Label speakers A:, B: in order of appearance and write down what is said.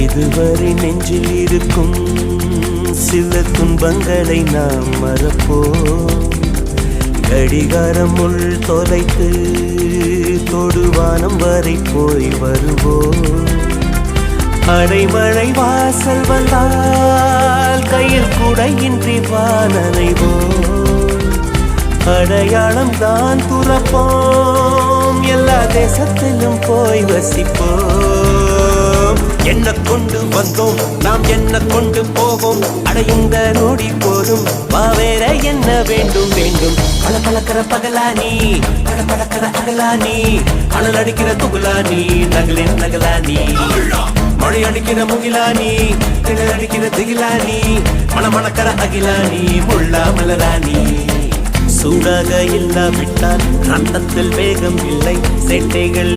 A: இதுவரை நெஞ்சில் இருக்கும் சில துன்பங்களை நாம் மறப்போம். கடிகாரம் உள் தொலைத்து தொடுவானம் வரை போய் வருவோம். அடைமழை வாசல் வந்தால் கையில் குடையின்றி வானனைவோம். அடையாளம் தான் துறப்போம், எல்லா தேசத்திலும் போய் வசிப்போம். என்ன கொண்டு வந்தோம் நாம் என்ன கொண்டு போவோம், அடையுந்த நோடி போதும் வேற என்ன வேண்டும் வேண்டும். பல பழக்கிற பகலானி பட பழக்கிற அகலானி, அனல் அடிக்கிற துகுலானி நகலின் நகலானி, மழை அடிக்கிற முகிலானி திணல் அடிக்கிற திகிலானி, மணமணக்கிற அகிலானி முள்ளா மலராணி. சூடாக இல்லாவிட்டால் ரத்தத்தில் வேகம் இல்லை, சேட்டைகள்